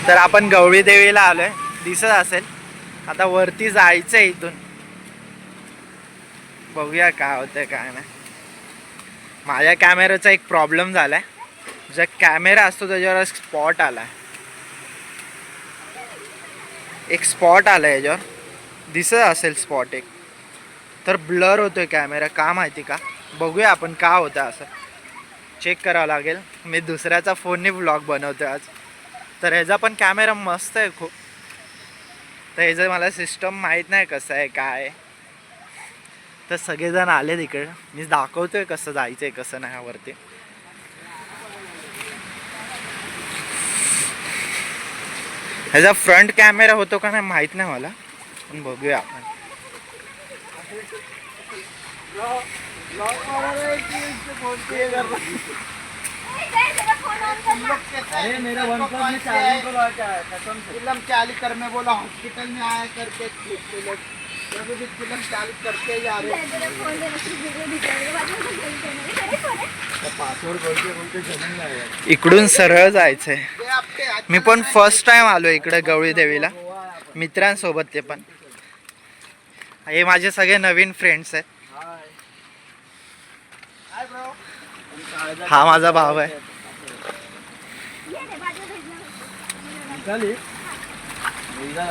तर आपण गवळी देवीला आलोय, दिसत असेल. आता वरती जायचं आहे इथून, बघूया काय होतंय काय नाही. माझ्या कॅमेराचा एक प्रॉब्लेम झालाय, जो कॅमेरा असतो त्याच्यावर स्पॉट आलाय, एक स्पॉट आलाय याच्यावर, दिसत असेल स्पॉट एक. तर ब्लर होतोय कॅमेरा, का माहिती का. बघूया आपण का होतं असं, चेक करावं लागेल. मी दुसऱ्याचा फोनने व्लॉग बनवतोय आज. तर ह्याचा पण कॅमेरा मस्त आहे खूप, तर ह्याचं मला सिस्टम माहीत नाही कसं आहे काय आहे. तर सगळेजण आले तिकडे, मी दाखवतोय कसं जायचं आहे कसं नाही वरती. ह्याचा फ्रंट कॅमेरा होतो का नाही माहीत नाही मला, पण बघूया आपण. अरे मेरा वन प्लस में चार्जिंग को लगा है, कसम से फिल्म चालू कर, मैं बोला हॉस्पिटल में आया करके लोग भी फिल्म चालू करके जा रहे हैं। पासवर्ड बोलते बोलते जमीन लाया, इकडून सरळ जायचंय. मी पण फर्स्ट टाइम आलो इकडे गवळी देवीला, मित्रांसोबत. ते पण हे माझे सगळे नवीन फ्रेंड्स आहेत. हा माझा भाव आहे.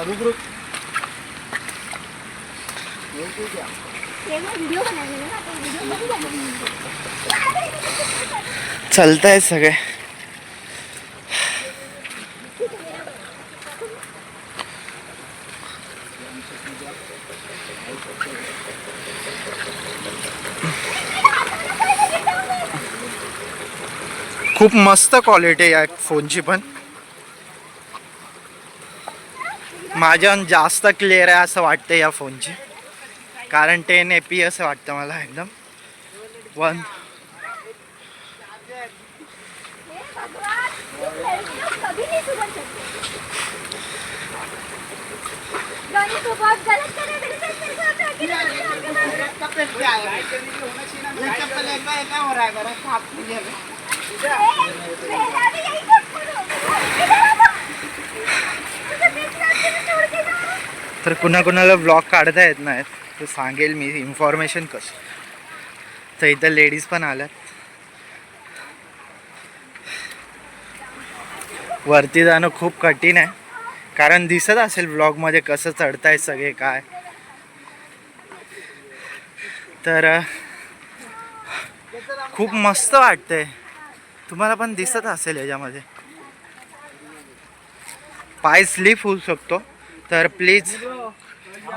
रुक रुक चलताय सगळे. खूप मस्त क्वालिटी आहे या फोनची पण, माझ्याहून जास्त क्लिअर आहे असं वाटतं या फोनची, कारण 10 APS वाटतं मला एकदम. वन तर कुणाकुणाला ब्लॉग काढता येत नाहीत, तर सांगेल मी इन्फॉर्मेशन कसं. तर इथं लेडीज पण आल्यात. वरती जाणं खूप कठीण आहे, कारण दिसत असेल ब्लॉगमध्ये कसं चढताय सगळे काय. तर खूप मस्त वाटतंय, तुम्हाला पण दिसत असेल याच्यामध्ये. पाय स्लिप होऊ शकतो, तर प्लीज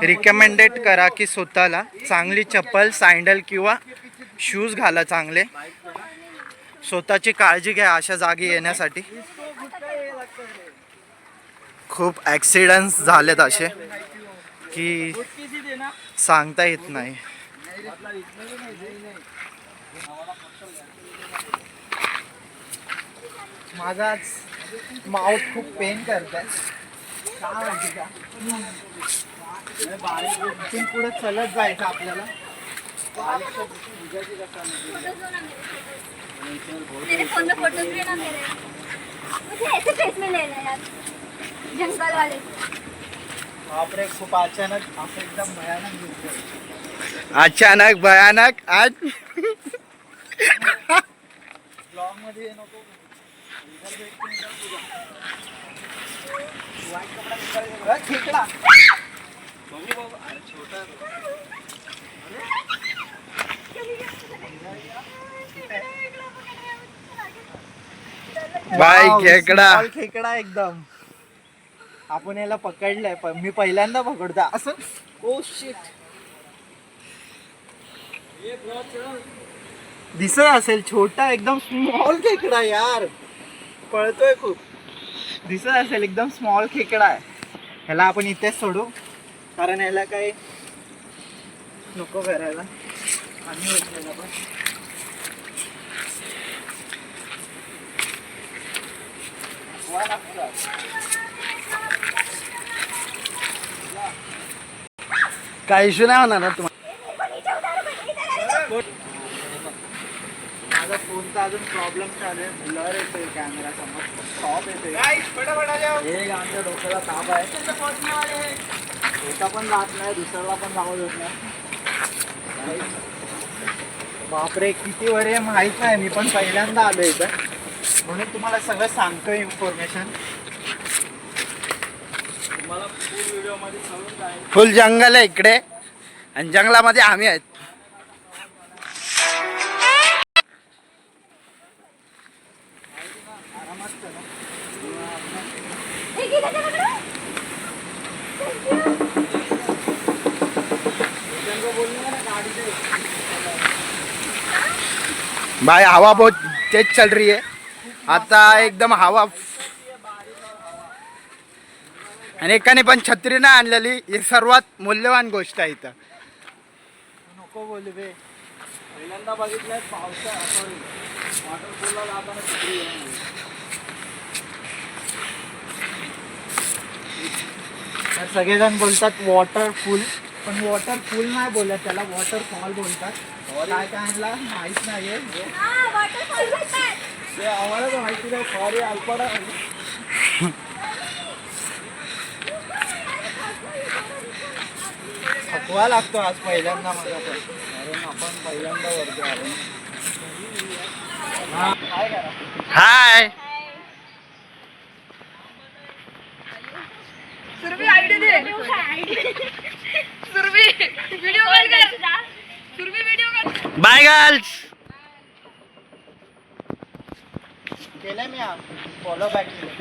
रिकमेंडेड करा की स्वतःला चांगली चप्पल, सँडल किंवा शूज घाला चांगले. स्वतःची काळजी घ्या अशा जागी येण्यासाठी. खूप ॲक्सिडेंट्स झालेत असे की सांगता येत नाही. माझाच माउथ खूप पेन करत आहे, इथून पुढे चलत जायचं आपल्याला. मेरे फोन में फोटोज भी है ना मेरे, मुझे ऐसे फेस में लेना यार, जंगल वाले. बापरे, खूप अचानक असं एकदम भयानक दिसतंय. अचानक भयानक. आज ब्लॉग मध्ये नको. खेकडा छोटा बाय खेकडा. खेकडा एकदम. आपण याला पकडलंय, मी पहिल्यांदा पकडतो असं. ओ शिट, दिसत असेल छोटा एकदम स्मॉल खेकडा यार, पळतोय खूप. दिसत असेल एकदम स्मॉल खेकडा आहे. ह्याला आपण इथेच सोडू, कारण ह्याला काही नको करायला. आणि पण काही इश्यू नाही होणार ना तुम्हाला. माझा फोन तर अजून प्रॉब्लेम चालू आहे. ब्लर येतोय कॅमेरा समोर, स्टॉप येतोय. एक आमच्या डोक्याला ताप आहे. एका पण जात नाही, दुसऱ्याला पण जाऊ देत नाही. बापरे किती वर आहे माहित नाही, मी पण पहिल्यांदा आलो इथं म्हणून तुम्हाला सगळं सांगतोय इन्फॉर्मेशन. तुम्हाला फुल व्हिडिओ मध्ये कळून जाईल. फुल जंगल आहे इकडे आणि जंगलामध्ये आम्ही आहेत. भाई हवा बहुत तेज चल रही है आता, एकदम हवा. आणि एकाने पण छत्री नाही आणलेली, ही सर्वात मूल्यवान गोष्ट आहे इथं. नको बोलू बे, पहिल्यांदा बघितलंय पावसा सॉरी वॉटरफॉलला जाताना छत्री घेऊन. तर सगळेजण बोलतात वॉटरफूल, पण वॉटरफूल नाही बोलत, त्याला वॉटरफॉल बोलतात. काय काय आणला माहित नाहीये, ते आम्हाला तर माहिती नाही. सॉरी अल्पडा. थकवा लागतो आज पहिल्यांदा मला पण, कारण आपण पहिल्यांदा वरती आलो. हा काय करा. हाय सुरभी आयडी दे. सुरभी व्हिडिओ कॉल कर. Surabhi video call. Bye girls. केलंय मी फॉलो बॅक केलं.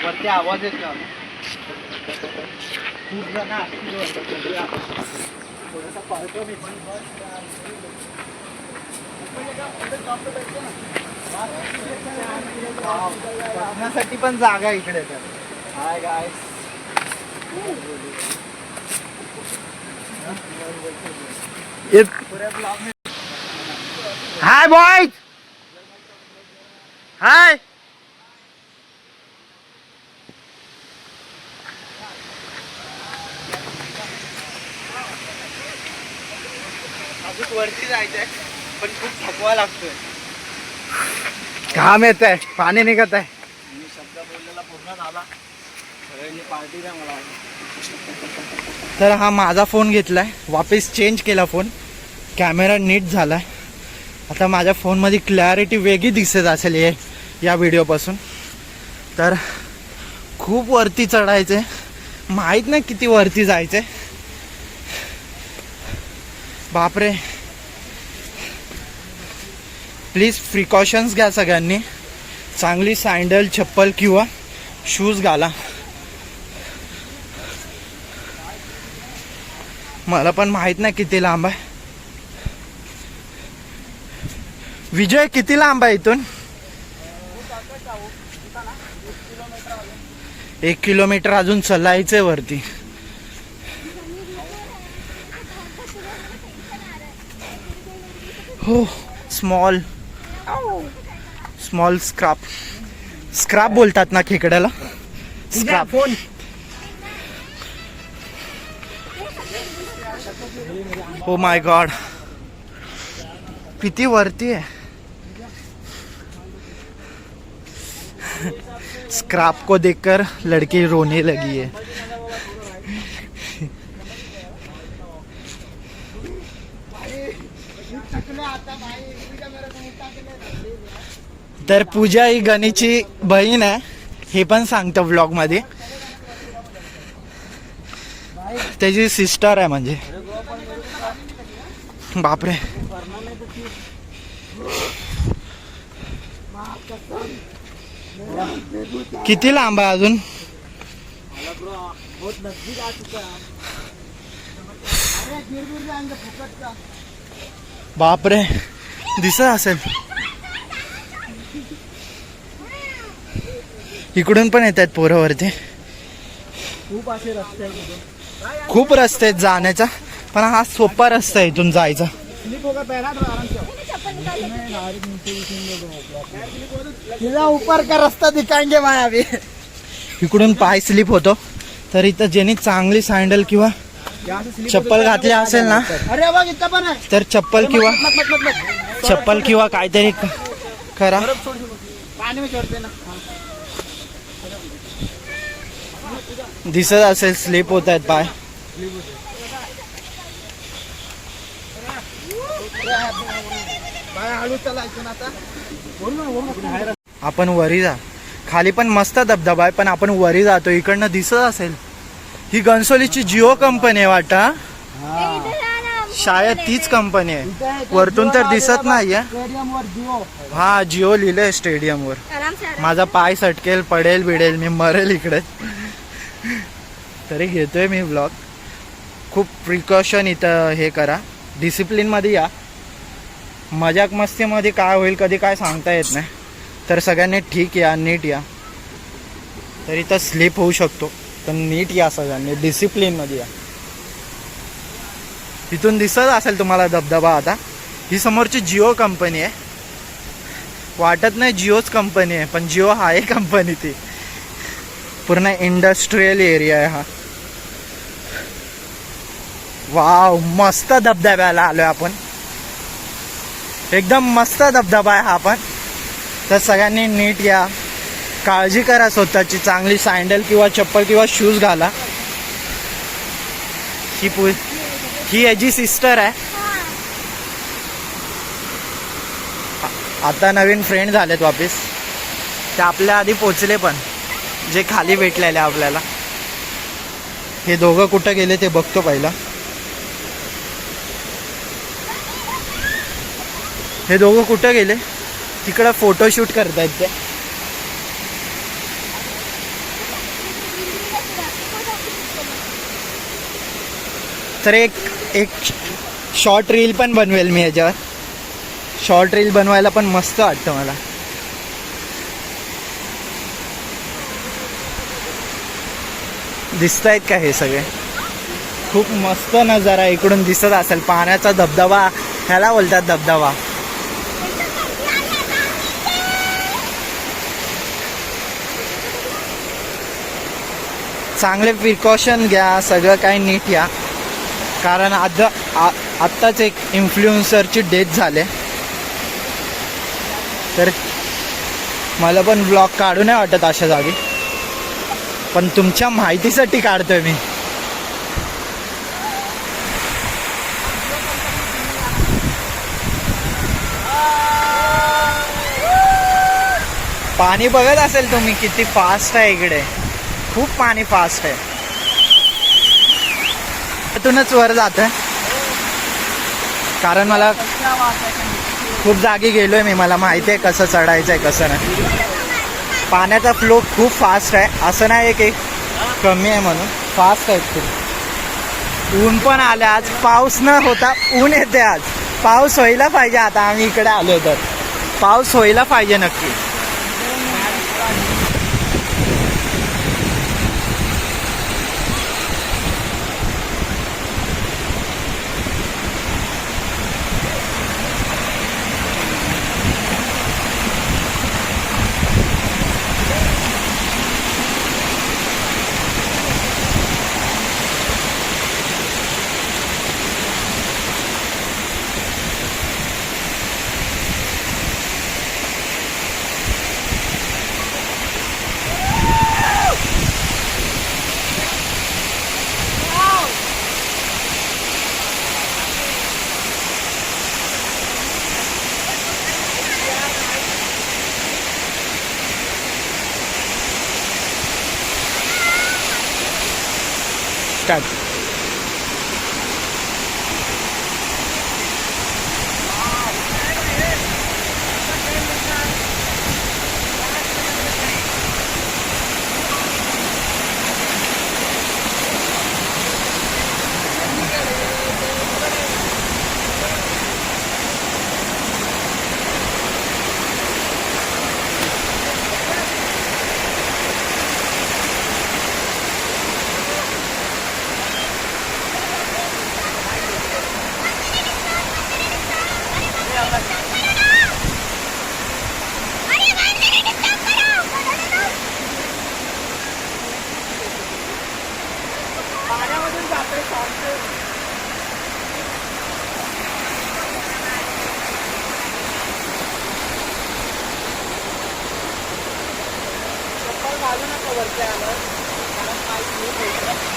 वरती आवाज येतो, खूप जण असतील वरती. थोडासा पळतो मी पण. बसण्यासाठी पण जागा इकडे. तर हाय गाईस. पुऱ्या ब्लॉग में हाय बॉयज. हाय अजून वरती जायचंय पण खूप थकवा लागतोय. घाम येत आहे, पाणी निघत आहे. मी शब्द बोललेला पूर्ण झाला. सगळ्यांनी पार्टी द्या मला. तर हा माझा फोन घेतलाय, वापस चेंज केला फोन, कॅमेरा नीट झालाय. आता माझ्या फोनमध्ये क्लॅरिटी वेगळी दिसत असेल या व्हिडिओपासून. तर खूप वरती चढायचे, माहीत नाही किती वरती जायचे. बापरे. प्लीज प्रिकॉशन्स घ्या सगळ्यांनी. चांगली सँडल, चप्पल किंवा शूज घाला. मला पण माहित नाही किती लांब आहे. विजय किती लांब आहे इथून? 1 किलोमीटर अजून चालायचंय वरती. हो, स्मॉल स्क्रॅप बोलतात ना खेकड्याला, स्क्रॅप. ओ माय गॉड, किती वरती आहे. स्क्रैप को देखकर लड़की रोने लगी है. तर पूजा ही गणीची बहीण आहे, हे पण सांगतो व्लॉग मध्ये. त्याची सिस्टर आहे म्हणजे. बापरे. किती लांब आहे अजून? बापरे, दिसत असेल. इकडून पण येत आहेत पोरं वरती. खूप असे रस्ते आहेत इथे. खूप रस्ते आहेत जाण्याचा, पण हा सोपा रस्ता आहे इथून जायचा. स्लिप होगा पहला तो आराम से. तुम्ही चप्पल निकाल. तिला ऊपर का रस्ता दिखाएंगे भाई अभी. इकडून पाय स्लिप होतो, तर इथं ज्यांनी चांगली सँडल किंवा चप्पल घातली असेल ना, अरे बघ इथं पण आहे. तर चप्पल किंवा काहीतरी करा. पाणी में छोड़ते ना. दिसत असेल स्लिप होत आहेत पाय. हळू चालायचं ना आता. आपण वरी जा, खाली पण मस्त धबधबा आहे, पण आपण वरी जातो. इकडनं दिसत असेल ही घनसोलीची जिओ कंपनी आहे वाटा. इथे जा ना. शायद तीच कंपनी आहे. वरतून तर दिसत नाहीये. स्टेडियम वर जिओ. हा जिओ लिहिलंय स्टेडियमवर. आराम से आराम. माझा पाय सटकेल, पडेल बिडेल, मी मरेल इकडे. तरी घेतोय मी ब्लॉग. खूप प्रिकॉशन इथं हे करा, डिसिप्लिनमध्ये या. मजाक मस्तीमध्ये काय होईल कधी काय सांगता येत नाही. तर सगळ्यांनी ठीक या, नीट या. तर इथं स्लिप होऊ शकतो, पण नीट या सगळ्यांनी, डिसिप्लिनमध्ये या. इथून दिसत असेल तुम्हाला धबधबा. आता ही समोरची जिओ कंपनी आहे. वाटत नाही जिओच कंपनी आहे, पण जिओ आहे कंपनी ती. पूर्ण इंडस्ट्रियल एरिया आहे हा. वाव, मस्त धबधब्याला आलोय आपण. एकदम मस्त धबधबा आहे हा पण. तर सगळ्यांनी नीट या, काळजी करा स्वतःची. चांगली सँडल किंवा चप्पल किंवा शूज घाला. ही याची सिस्टर आहे. आता नवीन फ्रेंड झालेत वापिस. ते आपल्या आधी पोचले पण, जे खाली भेटलेले आपल्याला. हे दोघं कुठं गेले ते बघतो पहिला. हे दोघं कुठं गेले? तिकडं फोटोशूट करतायत ते. तर एक शॉर्ट रील पण बनवेल मी याच्यावर. शॉर्ट रील बनवायला पण मस्त वाटतं मला. दिसतायत का हे सगळे? खूप मस्त नजारा इकडून दिसत असेल. पाण्याचा धबधबा, ह्याला बोलतात धबधबा. चांगले प्रिकॉशन घ्या, सगळं काही नीट या. कारण आत्ताच एक इन्फ्लुएन्सरची डेथ झाले. तर मला पण ब्लॉग काढू नाही वाटत अशा जागी, पण तुमच्या माहितीसाठी काढतोय मी. पाणी बघत असेल तुम्ही किती फास्ट आहे इकडे. खूप पाणी फास्ट आहे. तिथूनच वर जात आहे, कारण मला खूप जागी गेलोय मी. मला माहिती आहे कसं चढायचं आहे कसं नाही. पाण्याचा फ्लो खूप फास्ट आहे. असं नाही की कमी आहे म्हणून, फास्ट आहे खूप. ऊन पण आलं आज. पाऊस न होता ऊन येते आज. पाऊस व्हायला पाहिजे. आता आम्ही इकडे आलो तर पाऊस व्हायला पाहिजे नक्की. स्टार्ट. पाण्यामधून जातोय शॉर्ट. चप्पल घालू नका वरच्या आलं कारण पाय स्लिप होईल.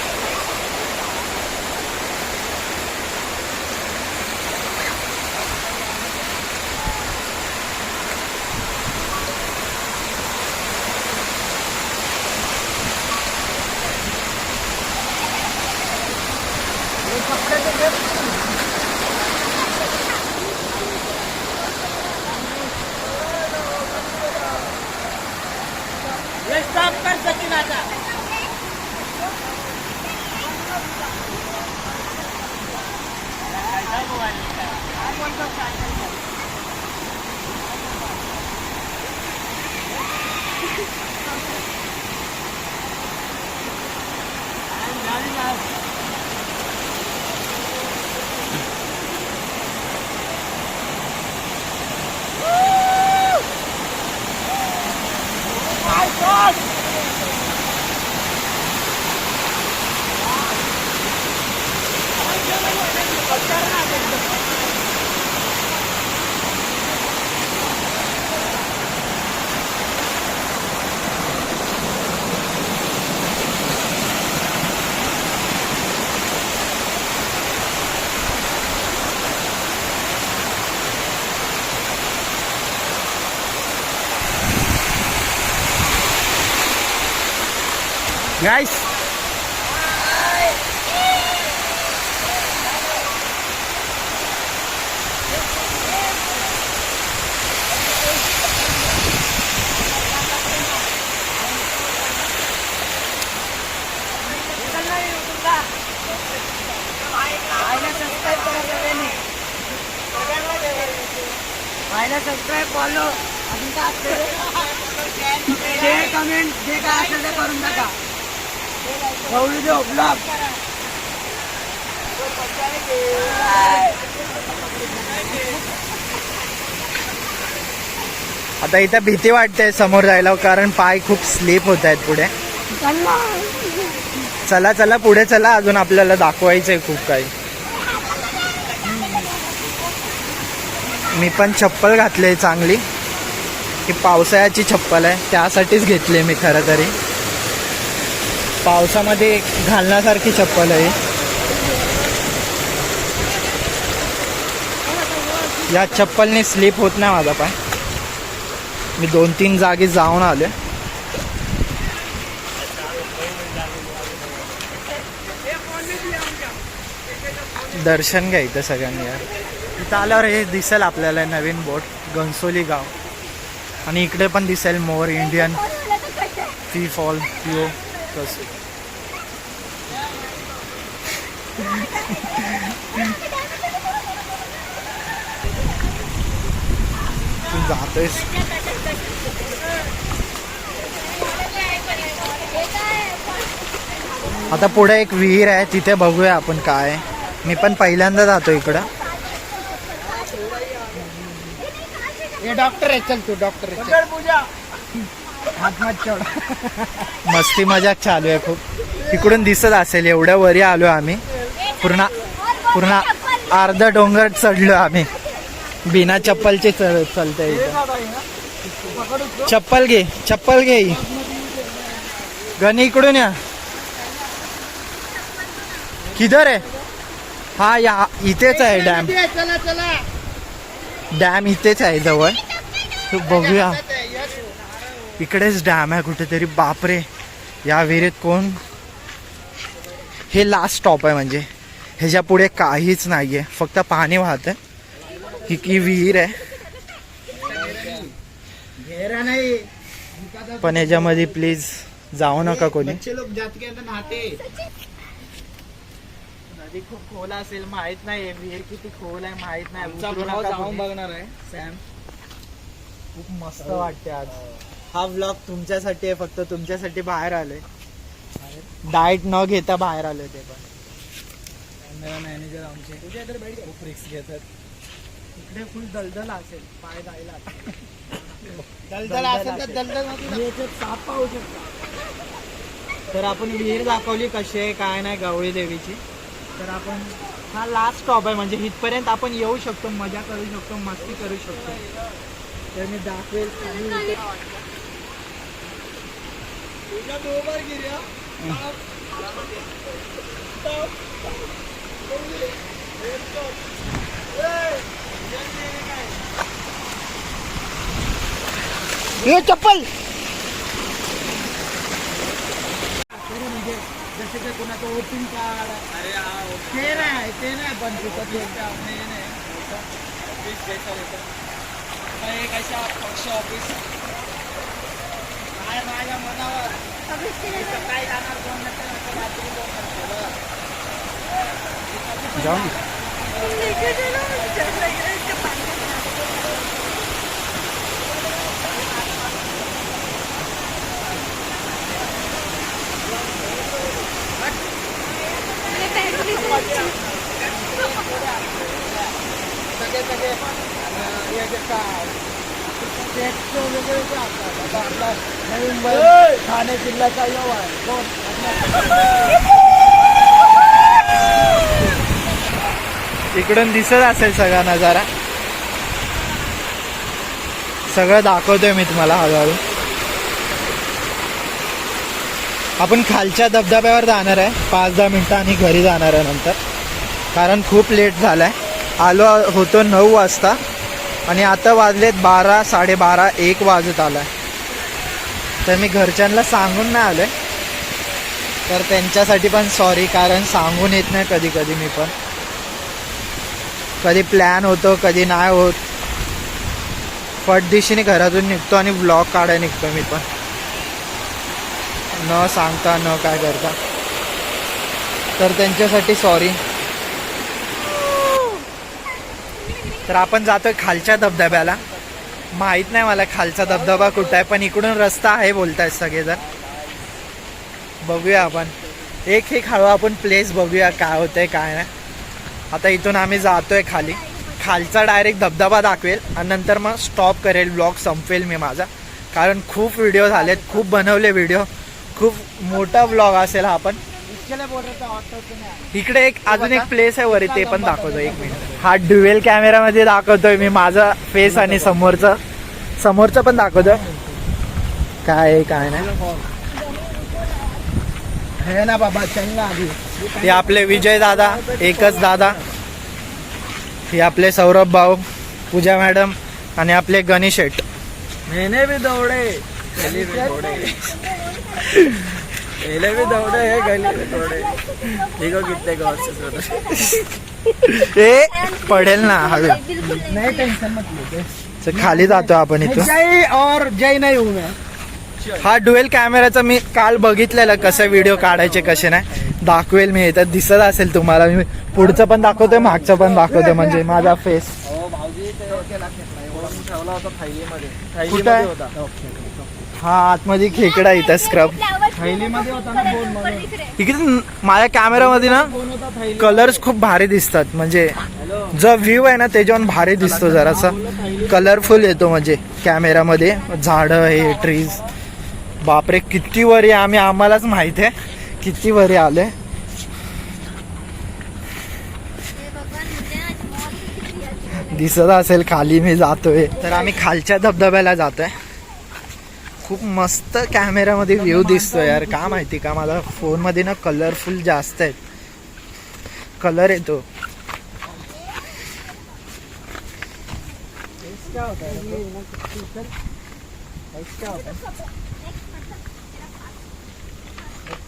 स्टॉप कर सचिन आता. गाइस सबस्क्राईब फॉलो अजून काय शेअर कमेंट जे काय असेल ते करून टाका. ब्लॉग आता इथं भीती वाटते समोर जायला कारण पाय खूप स्लिप होत आहेत पुढे. चला चला पुढे चला, अजून आपल्याला दाखवायचंय खूप काही. मी पण चप्पल घातली चांगली, ही पावसाळ्याची चप्पल आहे त्यासाठीच घेतली मी. खरं तरी पावसामध्ये घालण्यासारखी चप्पल आहे. या चप्पलने स्लिप होत नाही माझा पाय. मी 2-3 जागी जाऊन आले. दर्शन घ्यायचं सगळ्यांनी यार. इथं आल्यावर हे दिसेल आपल्याला नवीन बोट घनसोली गाव, आणि इकडे पण दिसेल मोर इंडियन सी फॉल पिओ. तू जातोयस आता. पुढे एक विहीर आहे तिथे बघूया आपण काय आहे. मी पण पहिल्यांदा जातो इकडं. हे डॉक्टर आहे, चल तू डॉक्टर आहे. पूजा हात मत चढ. मस्ती मजाक चालू आहे खूप. इकडून दिसत असेल एवढ्या वरी आलो आम्ही. पूर्ण अर्धा डोंगर चढलो आम्ही. बिना चप्पलचे चलते इथं. चप्पल घे, चप्पल घे. गणी इकडून या. किधर आहे? हा या इथेच आहे डॅम. चला चला डॅम इथेच आहे जवळ. तू बघूया इकडेच डॅम आहे कुठेतरी. बापरे या विहिरीत कोण. हे लास्ट स्टॉप आहे म्हणजे ह्याच्या पुढे काहीच नाहीये, फक्त पाणी वाहत आहे. ही विहीर आहे घेरा नाही पण ह्याच्यामध्ये प्लीज जाऊ नका कोणी. बच्चे लोग जात के अंदर नहाते. नदी खूप खोल असेल माहित नाही, विहीर किती खोल आहे माहित नाही. जाऊन बघणार आहे सॅम. खूप मस्त वाटते आज. हा व्लॉग तुमच्यासाठी आहे, फक्त तुमच्यासाठी बाहेर आले. डाएट न घेता बाहेर आले ते पण. मेरा मॅनेजर आमचे खूप रिक्स घेतात. इकडे फुल दलदल असेल, पाय जायला दलदल असेल तर दलदल साप पाहू शकता. तर आपण विहीर दाखवली कशी आहे काय नाही गवळी देवीची. तर आपण हा लास्ट स्टॉप आहे, म्हणजे इथपर्यंत आपण येऊ शकतो, मजा करू शकतो, मस्ती करू शकतो. तर मी दाखवेल खाली हे चप्पल म्हणजे जसे की कोणाचं ओपन कार्ड ते नाही पण ऑफिस काय माझ्या मनावर काय जाणार कोण रात्री जाऊन सगळे याचे काय वेगळे आपला नवीन ठाणे जिल्ह्याचा यव आहे कोण इकडून दिसत असेल सगळा नजारा. सगळं दाखवतोय मी तुम्हाला हळूहळू. आपण खालच्या धबधब्यावर जाणार आहे 5-10 मिनटं आणि घरी जाणार आहे नंतर, कारण खूप लेट झालाय. आलो होतो 9 वाजता आणि आता वाजलेत 12, 12:30, 1 वाजत आलाय. तर मी घरच्यांना सांगून नाही आलोय, तर त्यांच्यासाठी पण सॉरी, कारण सांगून येत नाही कधी कधी. मी पण कधी प्लॅन होतो कधी नाही होत. पटदिशीने घरातून निघतो आणि व्लॉग काढायला निघतो मी पण, न सांगता न काय करता. तर त्यांच्यासाठी सॉरी. तर आपण जातोय खालच्या धबधब्याला. माहीत नाही मला खालचा धबधबा कुठं आहे, पण इकडून रस्ता आहे बोलतायत सगळेजण. बघूया आपण एक हळू आपण प्लेस बघूया काय होतंय काय नाही. आता इथून आम्ही जातोय खाली. खालचा डायरेक्ट धबधबा दाखवेल आणि नंतर मग स्टॉप करेल, ब्लॉग संपवेल मी माझा, कारण खूप व्हिडिओ झालेत, खूप बनवले व्हिडिओ, खूप मोठा ब्लॉग असेल हा. पण इकडे एक अजून एक प्लेस आहे वरी, ते पण दाखवतो. 1 मिनिट. हा ड्युएल कॅमेरामध्ये दाखवतोय मी माझा फेस आणि समोरचं पण दाखवतोय काय आहे काय नाही. हे ना बाबा चंगा आधी हे आपले विजय दादा, एकच दादा. हे आपले सौरभ भाऊ, पूजा मॅडम आणि आपले गणेश शेट. मैंने भी दौड़े गली में दौड़े पहले भी दौड़े है गली में दौड़े देखो कितने गौर से हे पडेल ना हळू. नहीं टेंशन मत लो. तर खाली जातो आपण इथून. जय और जय नहीं हूँ मैं. हा ड्युएल कॅमेराचा मी काल बघितलेलं कसं व्हिडिओ काढायचे कसे नाही, दाखवेल मी. इथं दिसत असेल तुम्हाला. मी पुढचं पण दाखवतोय मागचं पण दाखवतोय, म्हणजे माझा फेस. कुठं आहे? हा आतमध्ये खेकडा इथं स्क्रब थैलीमध्ये होता ना बोन म्हणून. इकडे माझ्या कॅमेरामध्ये ना कोण होता थैली? कलर्स खूप भारी दिसतात, म्हणजे जो व्ह्यू आहे ना त्याच्यावर भारी दिसतो, जरासा कलरफुल येतो म्हणजे कॅमेरामध्ये. झाडं हे ट्रीज, बापरे किती वरी आहे. आम्हालाच माहित आहे किती वरी आले. दिसत असेल खाली मी जातोय. तर आम्ही खालच्या धबधब्याला जातोय. खूप मस्त कॅमेरामध्ये व्ह्यू दिसतो यार. का माहिती का, माझा फोनमध्ये ना कलरफुल जास्त आहेत, कलर येतो. क्या होता है?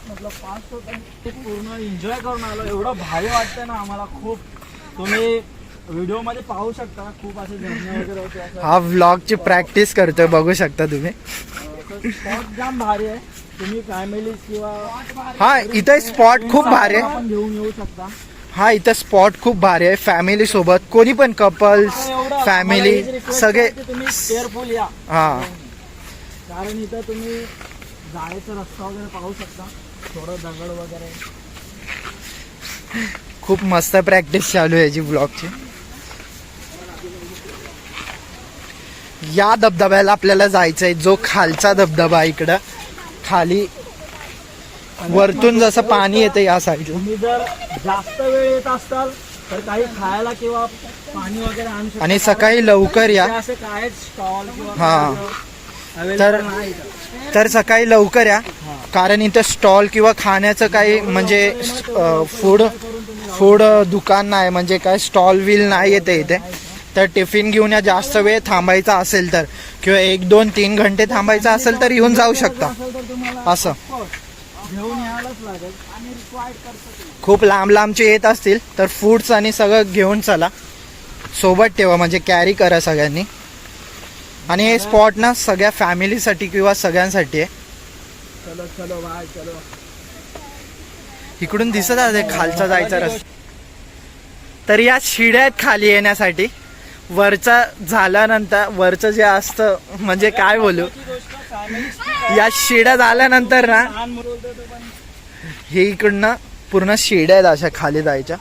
मतलब 5 पूर्ण एन्जॉय करून आलो. एवढं भारी वाटतं ना आम्हाला खूप. तुम्ही व्हिडिओ मध्ये पाहू शकता खूप असे झरणे वगैरे होते. हा व्लॉगची प्रॅक्टिस करतोय, बघू शकता तुम्ही. स्पॉट जाम भारी आहे. तुम्ही फॅमिली किंवा हा इथे स्पॉट खूप भारी आहे. आपण घेऊन येऊ शकता. हा इथं स्पॉट खूप भारी आहे. फॅमिली सोबत कोणी पण, कपल्स फॅमिली सगळे. तुम्ही केअरफुल या, हा कारण इथं तुम्ही जायचं रस्ता वगैरे पाहू शकता. थोडं दगड वगैरे. खूप मस्त प्रॅक्टिस चालू आहे याची ब्लॉगची. या धबधब्याला आपल्याला जायचंय, जो खालचा धबधबा इकडं खाली वरतून जसं पाणी येतं या साईडला. तुम्ही जर जास्त वेळ येत असताल तर काही खायला किंवा पाणी वगैरे आणू शकता. आणि सकाळी लवकर या. इथे असे काय स्टॉल किंवा हा. available तर- नाही इथं. तर सकाळी लवकर या, कारण इथं स्टॉल किंवा खाण्याचं काही म्हणजे फूड दुकान नाही, म्हणजे काय स्टॉल विल नाही येते इथे. तर टिफिन घेऊन या. जास्त वेळ थांबायचा असेल तर, किंवा 1, 2, 3 घंटे थांबायचा असेल तर येऊन जाऊ शकता. असेल तर तुम्हाला असं घेऊन यायलाच लागेल आणि रिक्वायर्ड करतो. खूप लांब लांबचे येत असतील तर फूड्स आणि सगळं घेऊन चला, सोबत ठेवा, म्हणजे कॅरी करा सगळ्यांनी. आणि हे स्पॉट ना सगळ्या फॅमिलीसाठी किंवा सगळ्यांसाठी आहे. चलो चलो बाय चलो. इकडून दिसत आहे खालचा जायचा रस्ता. तर या शिड्या आहेत खाली येण्यासाठी. वरचा झाल्यानंतर वरचं जे असतं, म्हणजे काय बोलू, या शिड्या झाल्यानंतर ना लहान मुलं होतं तो पण हे इकडनं पूर्ण शिड्या आहेत अशा खाली जायच्या.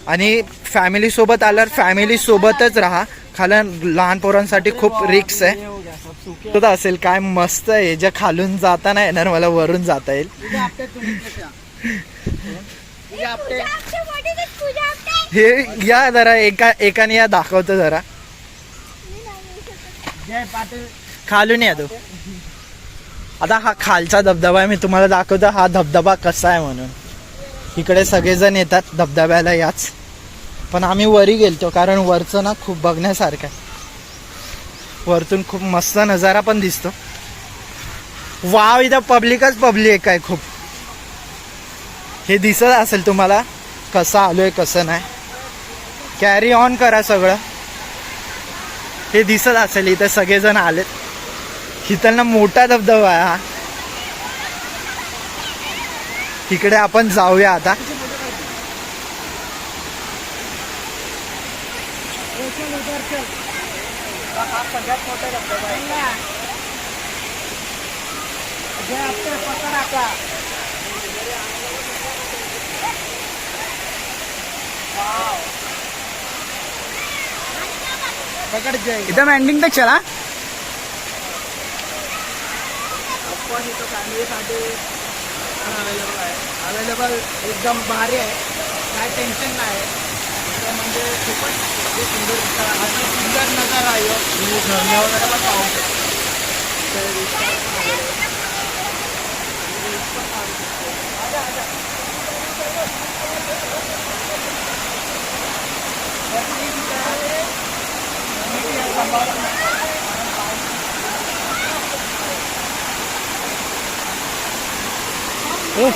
आणि फॅमिली सोबत आल्यावर फॅमिली सोबतच राहा, खाली लहान पोरांसाठी खूप रिक्स आहे. हे हो गया सब सूखे. तो असेल काय मस्त आहे, जे खालून जाता नाही येणार, मला वरून जाता येईल. तुझे आपटे तुम्ही क्या? तुझे Apte Apte what is it, पूजा आपटे? हे या जरा एकाने या दाखवतो जरा. जय पाटील. खालून या तो. आता हा खालचा धबधबा आहे, मी तुम्हाला दाखवतो हा धबधबा कसा आहे म्हणून. इकडे सगळेजण येतात धबधब्याला याच, पण आम्ही वरी गेलतो कारण वरचं ना खूप बघण्यासारखं आहे. वरतून खूप मस्त नजारा पण दिसतो. वाव, इथं पब्लिकच पब्लिक आहे खूप. हे दिसत असेल तुम्हाला कसं आलोय कसं नाही. कॅरी ऑन करा सगळं. हे दिसत असेल इथं सगळेजण आलेत. इथं ना मोठा धबधबा आहे हा. तिकडे आपण जाऊया आता. हा सगळ्यात मोठा धबधबा आहे. जय आपटे पकड आता. पकड जय. इथं एंडिंग तक चला. ऑफकोर्स इथं फॅमिलीसाठी अवेलेबल आहे. अवेलेबल एकदम भारी आहे, काय टेन्शन नाही. इथं म्हणजे खूपच सुंदर सुंदर नजारा आहे. तुम्ही झरणे वगैरे पण पाहू शकता.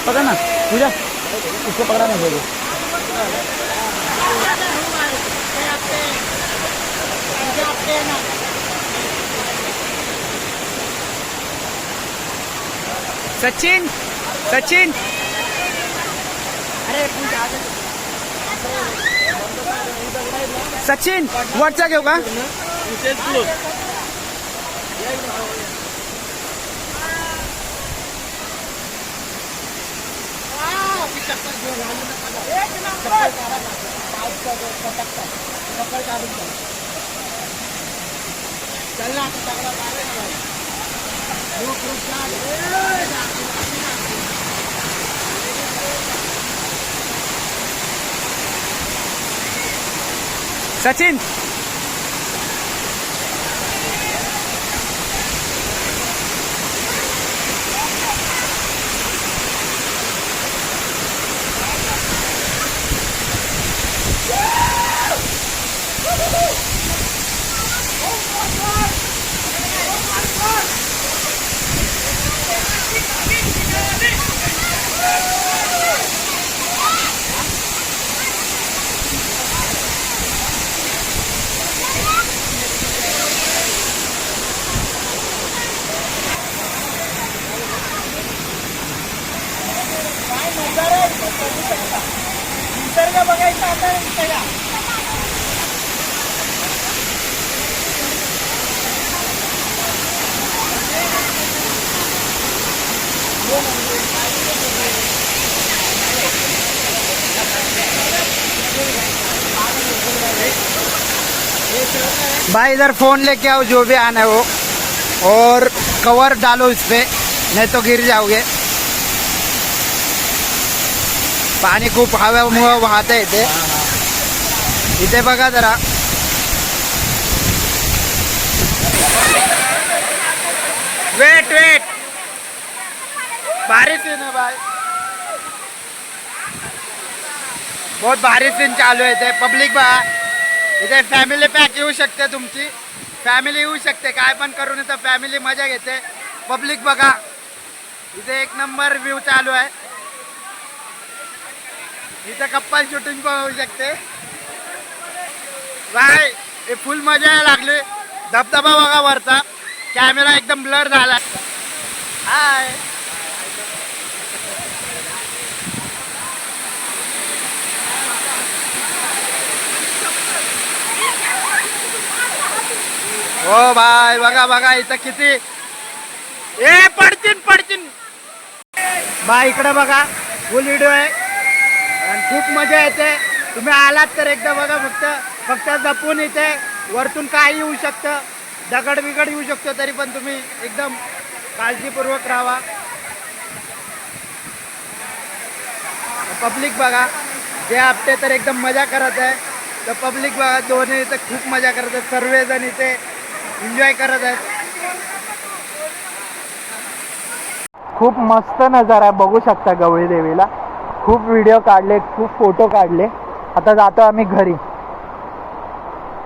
पकड़ ना पूजा, इसको पकड़ा नहीं बोलो. सचिन सचिन सचिन वरचा घेऊ का. सचिन निसर्ग बघायचा आता इथं या. भाई इधर फोन लेके आओ, जो भी आना है वो, और कवर डालो इस पे. नहीं तो गिर जाओगे. पाणी खूप हव्यामुळं वाहत आहे इथे. इथे बघा जरा. Weight weight. भारी सीन है भाई. बहुत भारी सीन चालू आहे इथे. पब्लिक बघा. इथे फॅमिली पॅक येऊ शकते तुमची. फॅमिली येऊ शकते. काय पण करून इथं फॅमिली मजा घेते. पब्लिक बघा. इथे एक नंबर व्ह्यू चालू आहे. इथे कप्पल शूटिंग पण होऊ शकते. बाय हे फुल मजा यायला लागली. धबधबा बघा वरचा. कॅमेरा एकदम ब्लर झाला. हाय हो बाय. बघा बघा इथं किती ए पडतीन बाय. इकडे बघा फुल व्हिडिओ आहे आणि खूप मजा येते. तुम्ही आलात तर एकदा बघा. फक्त जपून. इथे वरतून काही येऊ शकतं. दगड बिगड येऊ शकतो. तरी पण तुम्ही एकदम काळजीपूर्वक राहा. पब्लिक बघा. जे आपटे तर एकदम मजा करत आहे. तर पब्लिक बघा दोन्ही इथे खूप मजा करत आहेत. सर्वजण इथे एन्जॉय करत आहेत. खूप मस्त नजारा आहे. बघू शकता गवळी देवीला. खूप व्हिडिओ काढले. खूप फोटो काढले. आता जातो आम्ही घरी.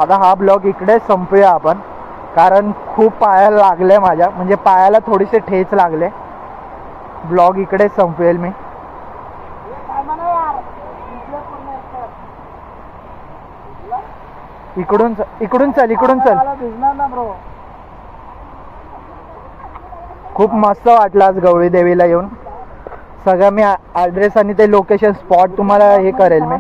आता हा ब्लॉग इकडे संपूया आपण. कारण खूप पायाला लागले माझ्या. म्हणजे पायाला थोडीसे ठेच लागले. ब्लॉग इकडे संपवेल मी. इकडून चल. खूप मस्त वाटलं आज गवळी देवीला येऊन. सगळं मी ॲड्रेस आणि ते लोकेशन स्पॉट तुम्हाला हे करेल मी.